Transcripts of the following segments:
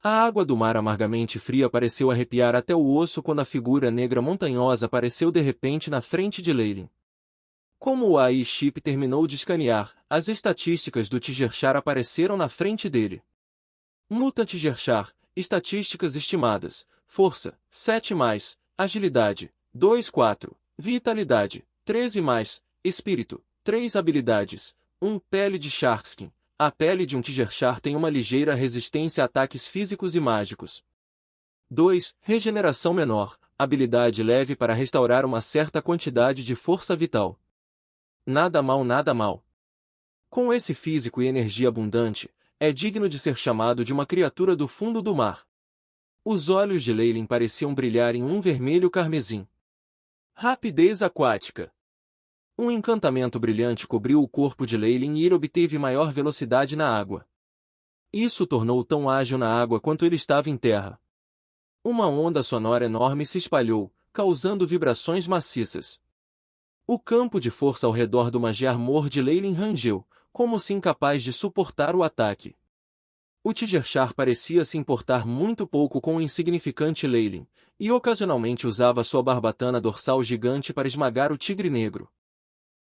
A água do mar amargamente fria pareceu arrepiar até o osso quando a figura negra montanhosa apareceu de repente na frente de Leyline. Como o AI chip terminou de escanear, as estatísticas do Tigerchar apareceram na frente dele. Mutant Tigerchar, estatísticas estimadas, força, 7+, agilidade, 2,4, vitalidade, 13+, espírito, 3 habilidades, 1 pele de Sharkskin. A pele de um Tigerchar tem uma ligeira resistência a ataques físicos e mágicos. 2. Regeneração menor, habilidade leve para restaurar uma certa quantidade de força vital. Nada mal, nada mal. Com esse físico e energia abundante, é digno de ser chamado de uma criatura do fundo do mar. Os olhos de Leyline pareciam brilhar em um vermelho carmesim. Rapidez aquática. Um encantamento brilhante cobriu o corpo de Leyline e ele obteve maior velocidade na água. Isso o tornou tão ágil na água quanto ele estava em terra. Uma onda sonora enorme se espalhou, causando vibrações maciças. O campo de força ao redor do Magi Armor de Leyline rangeu, como se incapaz de suportar o ataque. O Tigerchar parecia se importar muito pouco com o insignificante Leyline, e ocasionalmente usava sua barbatana dorsal gigante para esmagar o tigre negro.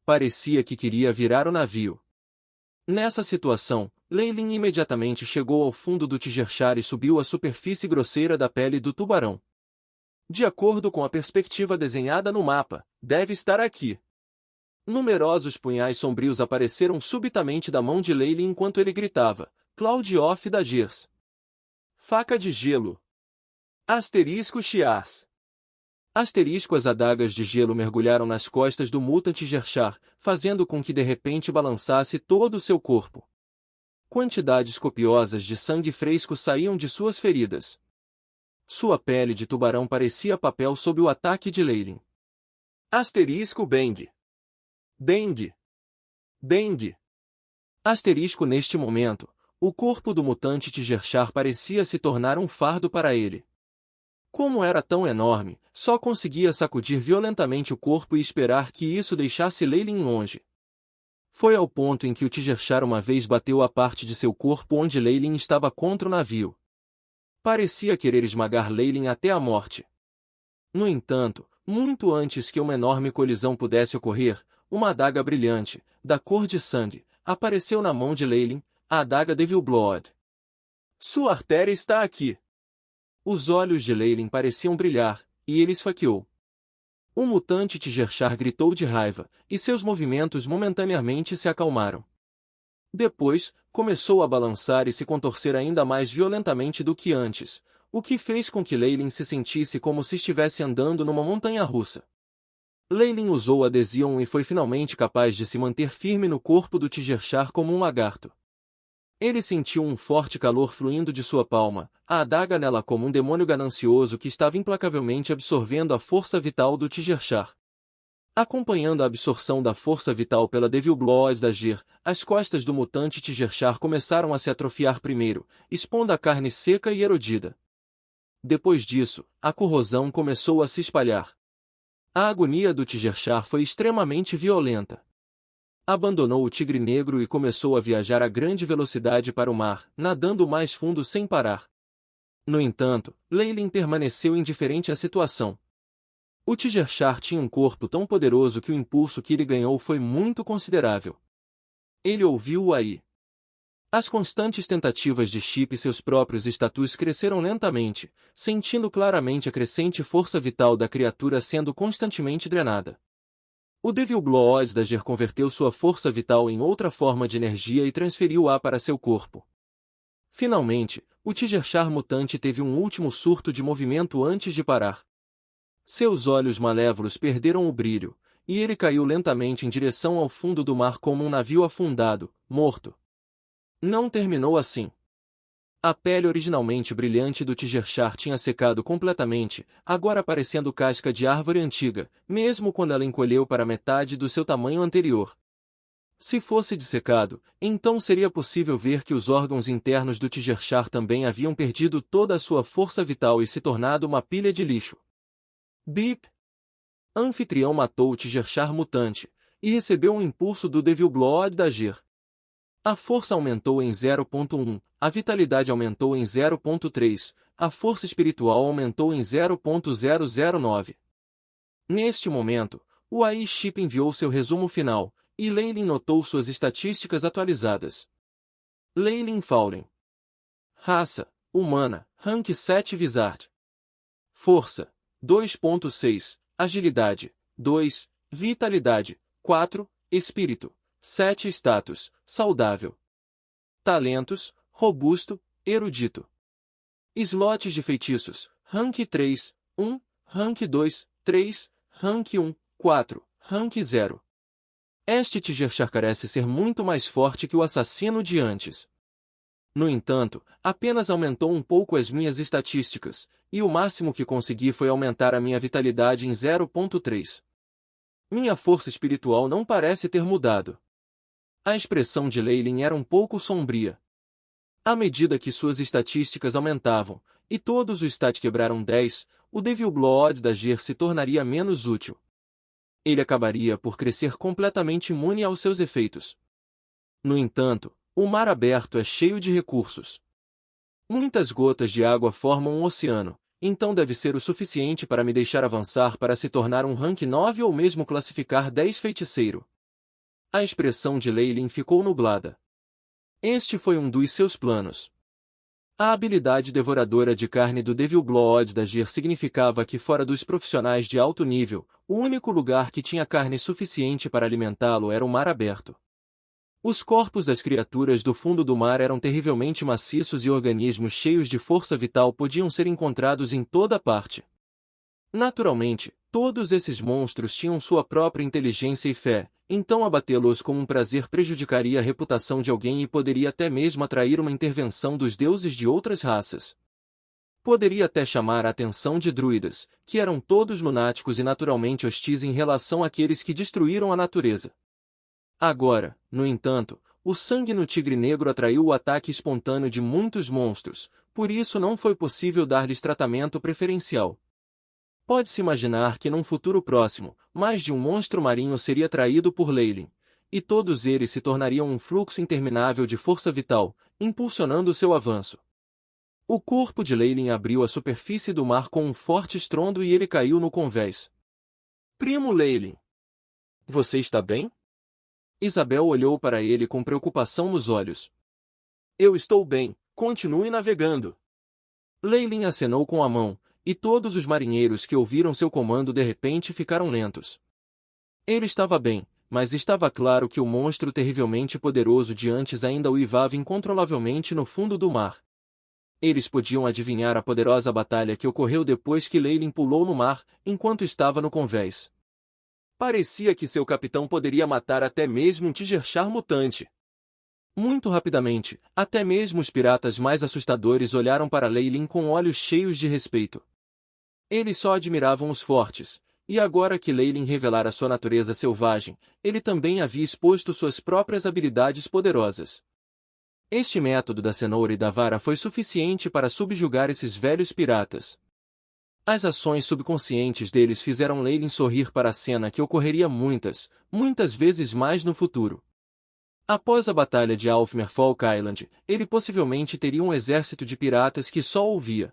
Parecia que queria virar o navio. Nessa situação, Leyline imediatamente chegou ao fundo do Tigerchar e subiu à superfície grosseira da pele do tubarão. De acordo com a perspectiva desenhada no mapa, deve estar aqui. Numerosos punhais sombrios apareceram subitamente da mão de Leyline enquanto ele gritava, Cloud of Daggers. Faca de gelo. Asterisco Shiars. Asterisco as adagas de gelo mergulharam nas costas do Mutant Tigerchar, fazendo com que de repente balançasse todo o seu corpo. Quantidades copiosas de sangue fresco saíam de suas feridas. Sua pele de tubarão parecia papel sob o ataque de Leyline. Asterisco Bang. Bang. Bang. Asterisco neste momento, o corpo do mutante Tigerchar parecia se tornar um fardo para ele. Como era tão enorme, só conseguia sacudir violentamente o corpo e esperar que isso deixasse Leyline longe. Foi ao ponto em que o Tigerchar uma vez bateu a parte de seu corpo onde Leyline estava contra o navio. Parecia querer esmagar Leyline até a morte. No entanto, muito antes que uma enorme colisão pudesse ocorrer, uma adaga brilhante, da cor de sangue, apareceu na mão de Leyline, a adaga Devil Blood. Sua artéria está aqui. Os olhos de Leyline pareciam brilhar, e ele esfaqueou. O mutante Tigerchar gritou de raiva, e seus movimentos momentaneamente se acalmaram. Depois, começou a balançar e se contorcer ainda mais violentamente do que antes, o que fez com que Leyline se sentisse como se estivesse andando numa montanha-russa. Leyline usou a adesão e foi finalmente capaz de se manter firme no corpo do Tigerchar como um lagarto. Ele sentiu um forte calor fluindo de sua palma, a adaga nela como um demônio ganancioso que estava implacavelmente absorvendo a força vital do Tigerchar. Acompanhando a absorção da força vital pela Devil Blood Dagger, as costas do mutante Tigerchar começaram a se atrofiar primeiro, expondo a carne seca e erodida. Depois disso, a corrosão começou a se espalhar. A agonia do Tigerchar foi extremamente violenta. Abandonou o tigre negro e começou a viajar a grande velocidade para o mar, nadando mais fundo sem parar. No entanto, Leyline permaneceu indiferente à situação. O Tigerchar tinha um corpo tão poderoso que o impulso que ele ganhou foi muito considerável. Ele ouviu-o aí. As constantes tentativas de Chip e seus próprios status cresceram lentamente, sentindo claramente a crescente força vital da criatura sendo constantemente drenada. O Devil Blood Dagger converteu sua força vital em outra forma de energia e transferiu-a para seu corpo. Finalmente, o Tigerchar mutante teve um último surto de movimento antes de parar. Seus olhos malévolos perderam o brilho, e ele caiu lentamente em direção ao fundo do mar como um navio afundado, morto. Não terminou assim. A pele originalmente brilhante do Tigerchar tinha secado completamente, agora parecendo casca de árvore antiga, mesmo quando ela encolheu para metade do seu tamanho anterior. Se fosse dissecado, então seria possível ver que os órgãos internos do Tigerchar também haviam perdido toda a sua força vital e se tornado uma pilha de lixo. Bip! Anfitrião matou o Tigerchar mutante, e recebeu um impulso do Devil Blood Dagger. A força aumentou em 0,1, a vitalidade aumentou em 0,3, a força espiritual aumentou em 0,009. Neste momento, o AI Chip enviou seu resumo final, e Leylin notou suas estatísticas atualizadas. Leylin Fallen. Raça: humana, rank 7 Wizard. Força: 2,6, agilidade: 2, vitalidade: 4, espírito: 7 status: saudável. Talentos: robusto, erudito. Slots de feitiços: rank 3, 1, rank 2, 3, rank 1, 4, rank 0. Este Tigerchar parece ser muito mais forte que o assassino de antes. No entanto, apenas aumentou um pouco as minhas estatísticas, e o máximo que consegui foi aumentar a minha vitalidade em 0,3. Minha força espiritual não parece ter mudado. A expressão de Leylin era um pouco sombria. À medida que suas estatísticas aumentavam, e todos os stats quebraram 10, o Devil Blood da Ger se tornaria menos útil. Ele acabaria por crescer completamente imune aos seus efeitos. No entanto, o mar aberto é cheio de recursos. Muitas gotas de água formam um oceano, então deve ser o suficiente para me deixar avançar para se tornar um rank 9 ou mesmo classificar 10 feiticeiro. A expressão de Leylin ficou nublada. Este foi um dos seus planos. A habilidade devoradora de carne do Devil Blood da Ger significava que fora dos profissionais de alto nível, o único lugar que tinha carne suficiente para alimentá-lo era o mar aberto. Os corpos das criaturas do fundo do mar eram terrivelmente maciços e organismos cheios de força vital podiam ser encontrados em toda parte. Naturalmente, todos esses monstros tinham sua própria inteligência e fé, então abatê-los com um prazer prejudicaria a reputação de alguém e poderia até mesmo atrair uma intervenção dos deuses de outras raças. Poderia até chamar a atenção de druidas, que eram todos lunáticos e naturalmente hostis em relação àqueles que destruíram a natureza. Agora, no entanto, o sangue no tigre negro atraiu o ataque espontâneo de muitos monstros, por isso não foi possível dar-lhes tratamento preferencial. Pode-se imaginar que num futuro próximo, mais de um monstro marinho seria atraído por Leylin, e todos eles se tornariam um fluxo interminável de força vital, impulsionando seu avanço. O corpo de Leylin abriu a superfície do mar com um forte estrondo e ele caiu no convés. Primo Leylin! Você está bem? Isabel olhou para ele com preocupação nos olhos. Eu estou bem, continue navegando. Leylin acenou com a mão, e todos os marinheiros que ouviram seu comando de repente ficaram lentos. Ele estava bem, mas estava claro que o monstro terrivelmente poderoso de antes ainda uivava incontrolavelmente no fundo do mar. Eles podiam adivinhar a poderosa batalha que ocorreu depois que Leylin pulou no mar, enquanto estava no convés. Parecia que seu capitão poderia matar até mesmo um Tigerchar mutante. Muito rapidamente, até mesmo os piratas mais assustadores olharam para Leylin com olhos cheios de respeito. Eles só admiravam os fortes, e agora que Leylin revelara sua natureza selvagem, ele também havia exposto suas próprias habilidades poderosas. Este método da cenoura e da vara foi suficiente para subjugar esses velhos piratas. As ações subconscientes deles fizeram Leylin sorrir para a cena que ocorreria muitas vezes mais no futuro. Após a batalha de Alfmer Falk Island, ele possivelmente teria um exército de piratas que só ouvia.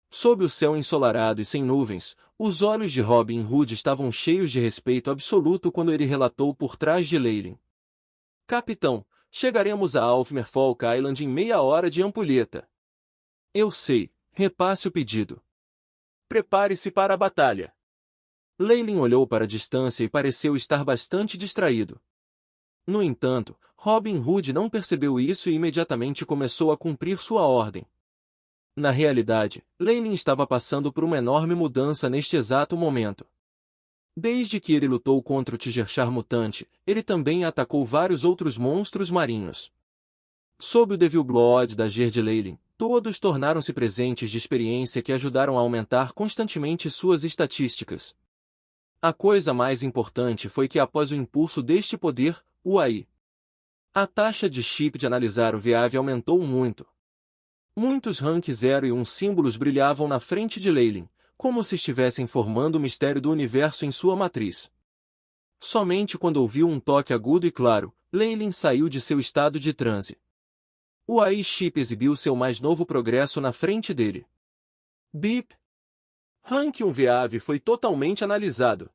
Sob o céu ensolarado e sem nuvens, os olhos de Robin Hood estavam cheios de respeito absoluto quando ele relatou por trás de Leylin. Capitão, chegaremos a Alfmer Falk Island em meia hora de ampulheta. Eu sei, repasse o pedido. Prepare-se para a batalha. Leylin olhou para a distância e pareceu estar bastante distraído. No entanto, Robin Hood não percebeu isso e imediatamente começou a cumprir sua ordem. Na realidade, Leylin estava passando por uma enorme mudança neste exato momento. Desde que ele lutou contra o Tigerchar mutante, ele também atacou vários outros monstros marinhos. Sob o Devil Blood da Ger de Leylin, todos tornaram-se presentes de experiência que ajudaram a aumentar constantemente suas estatísticas. A coisa mais importante foi que após o impulso deste poder, o AI, a taxa de chip de analisar o VAV aumentou muito. Muitos rank 0 e 1 símbolos brilhavam na frente de Leylin, como se estivessem formando o mistério do universo em sua matriz. Somente quando ouviu um toque agudo e claro, Lei Lin saiu de seu estado de transe. O AI Chip exibiu seu mais novo progresso na frente dele. Bip! Rank 1 VAV foi totalmente analisado.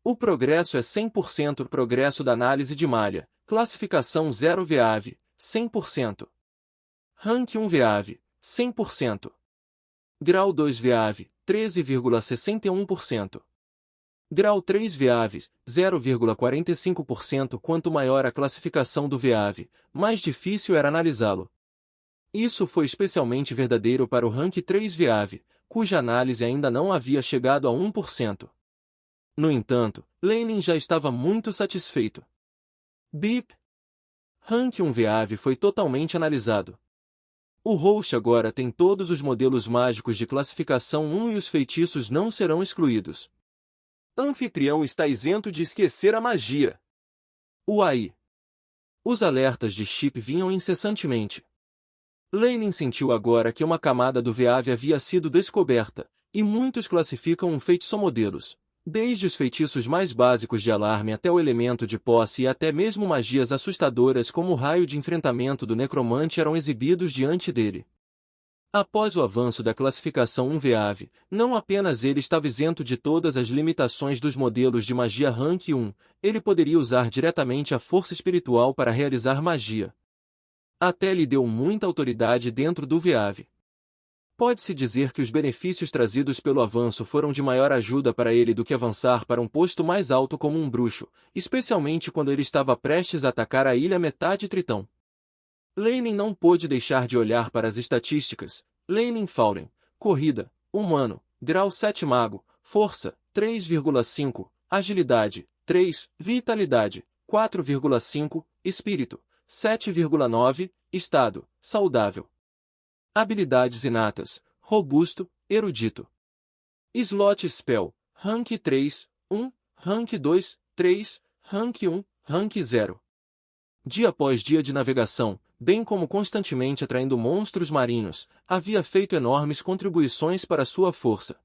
O progresso é 100% progresso da análise de malha, classificação 0 VAV, 100%. Rank 1 VAV, 100%. Grau 2 VAV, 13,61%. Grau 3 VAV, 0,45%. Quanto maior a classificação do VAV, mais difícil era analisá-lo. Isso foi especialmente verdadeiro para o Rank 3 VAV, cuja análise ainda não havia chegado a 1%. No entanto, Lei Lin já estava muito satisfeito. Bip! Rank 1 VAV foi totalmente analisado. O Roche agora tem todos os modelos mágicos de classificação 1 e os feitiços não serão excluídos. Anfitrião está isento de esquecer a magia. O AI. Os alertas de chip vinham incessantemente. Lei Lin sentiu agora que uma camada do VAV havia sido descoberta, e muitos classificam um feitiço modelos, desde os feitiços mais básicos de alarme até o elemento de posse e até mesmo magias assustadoras como o raio de enfrentamento do necromante eram exibidos diante dele. Após o avanço da classificação 1 VAV, não apenas ele estava isento de todas as limitações dos modelos de magia Rank 1, ele poderia usar diretamente a força espiritual para realizar magia. Até lhe deu muita autoridade dentro do VAV. Pode-se dizer que os benefícios trazidos pelo avanço foram de maior ajuda para ele do que avançar para um posto mais alto como um bruxo, especialmente quando ele estava prestes a atacar a ilha Metade Tritão. Lei Lin não pôde deixar de olhar para as estatísticas. Lei Lin Fallen, corrida, humano, grau 7 mago, força, 3,5, agilidade, 3, vitalidade, 4,5, espírito, 7,9, estado, saudável. Habilidades inatas, robusto, erudito. Slot Spell, Rank 3, 1, Rank 2, 3, Rank 1, Rank 0. Dia após dia de navegação, bem como constantemente atraindo monstros marinhos, havia feito enormes contribuições para sua força.